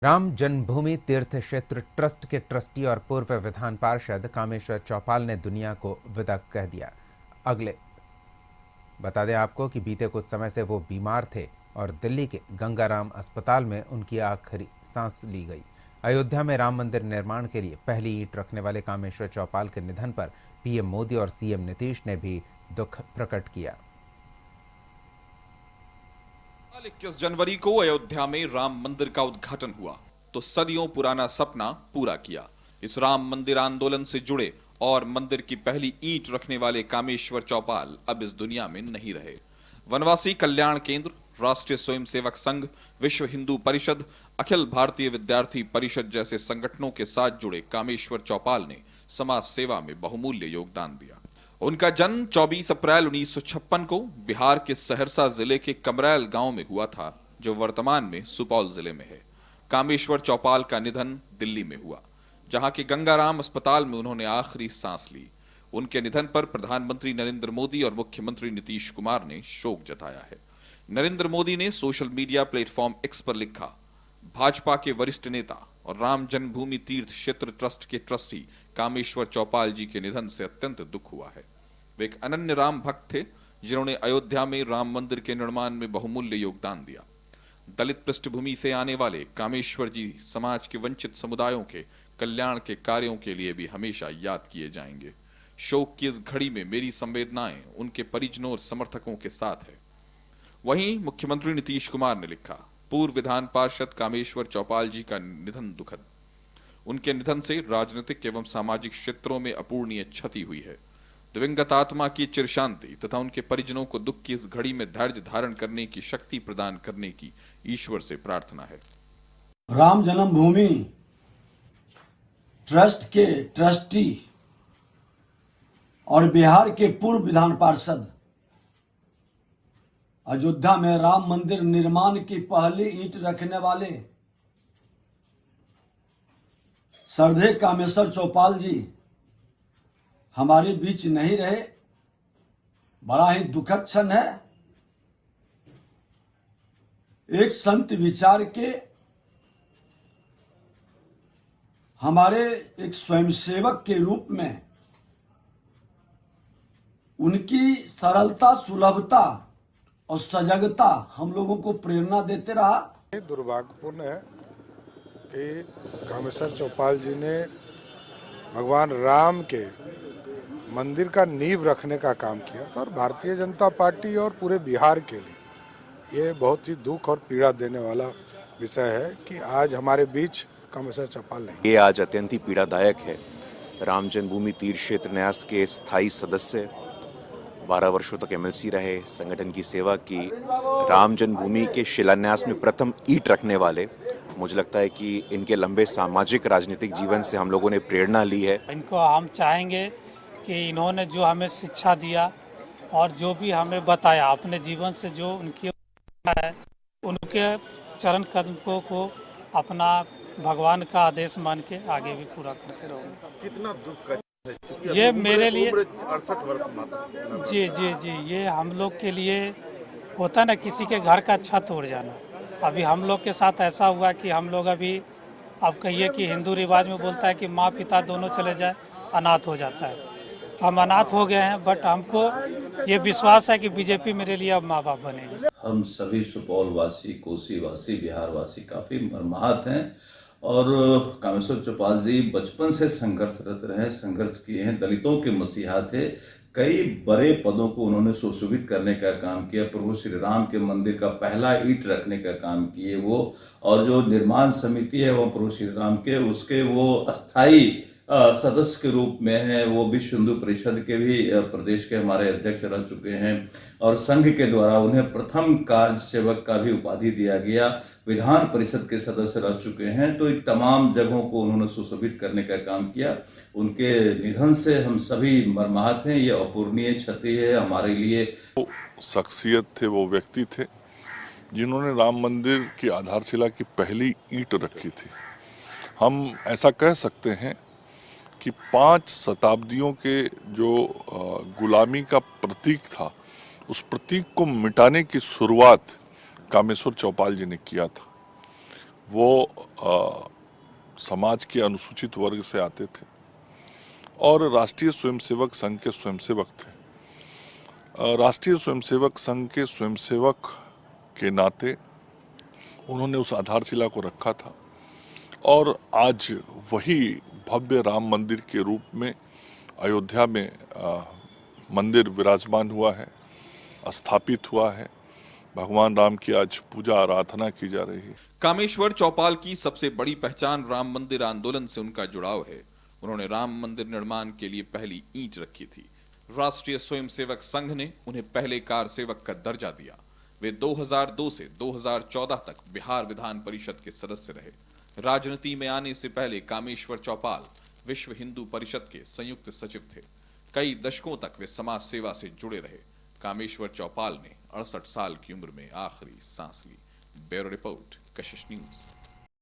राम जन्मभूमि तीर्थ क्षेत्र ट्रस्ट के ट्रस्टी और पूर्व विधान पार्षद कामेश्वर चौपाल ने दुनिया को विदा कह दिया। अगले बता दें आपको कि बीते कुछ समय से वो बीमार थे और दिल्ली के गंगाराम अस्पताल में उनकी आखिरी सांस ली गई। अयोध्या में राम मंदिर निर्माण के लिए पहली ईंट रखने वाले कामेश्वर चौपाल के निधन पर पीएम मोदी और सीएम नीतीश ने भी दुख प्रकट किया। 21 जनवरी को अयोध्या में राम मंदिर का उद्घाटन हुआ तो सदियों पुराना सपना पूरा किया। इस राम मंदिर आंदोलन से जुड़े और मंदिर की पहली ईंट रखने वाले कामेश्वर चौपाल अब इस दुनिया में नहीं रहे। वनवासी कल्याण केंद्र, राष्ट्रीय स्वयंसेवक संघ, विश्व हिंदू परिषद, अखिल भारतीय विद्यार्थी परिषद जैसे संगठनों के साथ जुड़े कामेश्वर चौपाल ने समाज सेवा में बहुमूल्य योगदान दिया। उनका जन्म 24 अप्रैल 1956 को बिहार के सहरसा जिले के कमरैल गांव में हुआ था, जो वर्तमान में सुपौल जिले में है। कामेश्वर चौपाल का निधन दिल्ली में हुआ, जहां के गंगाराम अस्पताल में उन्होंने आखिरी सांस ली। उनके निधन पर प्रधानमंत्री नरेंद्र मोदी और मुख्यमंत्री नीतीश कुमार ने शोक जताया है। नरेंद्र मोदी ने सोशल मीडिया प्लेटफॉर्म एक्स पर लिखा, भाजपा के वरिष्ठ नेता और राम जन्मभूमि तीर्थ क्षेत्र ट्रस्ट के ट्रस्टी कामेश्वर चौपाल जी के निधन से अत्यंत दुख हुआ है। वे एक अनन्य राम भक्त थे, जिन्होंने अयोध्या में राम मंदिर के निर्माण में बहुमूल्य योगदान दिया। दलित पृष्ठभूमि से आने वाले कामेश्वर जी समाज के वंचित समुदायों के कल्याण के कार्यों के लिए भी हमेशा याद किए जाएंगे। शोक की इस घड़ी में मेरी संवेदनाएं उनके परिजनों और समर्थकों के साथ है। वहीं मुख्यमंत्री नीतीश कुमार ने लिखा, पूर्व विधान पार्षद कामेश्वर चौपाल जी का निधन दुखद। उनके निधन से राजनीतिक एवं सामाजिक क्षेत्रों में अपूरणीय क्षति हुई है। दिवंगत आत्मा की चिर शांति तथा उनके परिजनों को दुख की इस घड़ी में धैर्य धारण करने की शक्ति प्रदान करने की ईश्वर से प्रार्थना है। राम जन्मभूमि ट्रस्ट के ट्रस्टी और बिहार के पूर्व विधान पार्षद, अयोध्या में राम मंदिर निर्माण की पहली ईंट रखने वाले श्रद्धेय कामेश्वर चौपाल जी हमारे बीच नहीं रहे। बड़ा ही दुखद क्षण है। एक संत विचार के, हमारे एक स्वयंसेवक के रूप में उनकी सरलता, सुलभता और सजगता हम लोगों को प्रेरणा देते रहा। दुर्भाग्यपूर्ण है कि कामेश्वर चौपाल जी ने भगवान राम के मंदिर का नींव रखने का काम किया था और भारतीय जनता पार्टी और पूरे बिहार के लिए ये बहुत ही दुख और पीड़ा देने वाला विषय है कि आज हमारे बीच कामेश्वर चौपाल नहीं। ये आज अत्यंत ही पीड़ादायक है। राम जन्मभूमि तीर्थ क्षेत्र न्यास के स्थायी सदस्य, 12 वर्षों तक एमएलसी रहे, संगठन की सेवा की, राम जन्मभूमि के शिलान्यास में प्रथम ईंट रखने वाले, मुझे लगता है कि इनके लंबे सामाजिक राजनीतिक जीवन से हम लोगों ने प्रेरणा ली है। इनको हम चाहेंगे कि इन्होंने जो हमें शिक्षा दिया और जो भी हमें बताया अपने जीवन से, जो उनकी है, उनके चरण कदमों को अपना भगवान का आदेश मान के आगे भी पूरा करते रहो। कितना दुख का ये मेरे लिए 68 वर्ष जी, ये हम लोग के लिए होता ना, किसी के घर का छत उड़ जाना। अभी हम लोग के साथ ऐसा हुआ कि हम लोग अभी, अब कहिए कि हिंदू रिवाज में बोलता है कि माँ पिता दोनों चले जाए, अनाथ हो जाता है। तो हम अनाथ हो गए हैं, बट हमको ये विश्वास है कि बीजेपी मेरे लिए अब माँ बाप बनेगी। हम सभी सुपौल वासी, कोसी वासी, बिहार वासी काफ़ी मर्माहत हैं और कामेश्वर चौपाल जी बचपन से संघर्षरत रहे, संघर्ष किए हैं, दलितों के मसीहा थे। कई बड़े पदों को उन्होंने सुशोभित करने का काम किया। प्रभु श्री राम के मंदिर का पहला ईंट रखने का काम किए वो, और जो निर्माण समिति है वो प्रभु श्री राम के, उसके वो अस्थाई सदस्य के रूप में है। वो विश्व हिंदू परिषद के भी प्रदेश के हमारे अध्यक्ष रह चुके हैं और संघ के द्वारा उन्हें प्रथम कार्य सेवक का भी उपाधि दिया गया। विधान परिषद के सदस्य रह चुके हैं। तो तमाम जगहों को उन्होंने सुशोभित करने का काम किया। उनके निधन से हम सभी मर्माहत हैं। ये अपूरणीय क्षति है हमारे लिए। वो शख्सियत थे, वो व्यक्ति थे जिन्होंने राम मंदिर की आधारशिला की पहली ईंट रखी थी। हम ऐसा कह सकते हैं कि 5 शताब्दियों के जो गुलामी का प्रतीक था, उस प्रतीक को मिटाने की शुरुआत कामेश्वर चौपाल जी ने किया था। वो समाज के अनुसूचित वर्ग से आते थे और राष्ट्रीय स्वयंसेवक संघ के स्वयंसेवक थे। राष्ट्रीय स्वयंसेवक संघ के स्वयंसेवक के नाते उन्होंने उस आधारशिला को रखा था और आज वही भव्य राम मंदिर के रूप में अयोध्या में मंदिर विराजमान हुआ है, स्थापित हुआ है। भगवान राम की आज पूजा आराधना की जा रही है। कामेश्वर चौपाल की सबसे बड़ी पहचान राम मंदिर आंदोलन से उनका जुड़ाव है। उन्होंने राम मंदिर निर्माण के लिए पहली ईंट रखी थी। राष्ट्रीय स्वयंसेवक संघ ने उन्हें पहले कार सेवक का दर्जा दिया। वे 2002 से 2014 तक बिहार विधान परिषद के सदस्य रहे। राजनीति में आने से पहले कामेश्वर चौपाल विश्व हिंदू परिषद के संयुक्त सचिव थे। कई दशकों तक वे समाज सेवा से जुड़े रहे। कामेश्वर चौपाल ने 68 साल की उम्र में आखिरी सांस ली। ब्यूरो रिपोर्ट, कशिश न्यूज।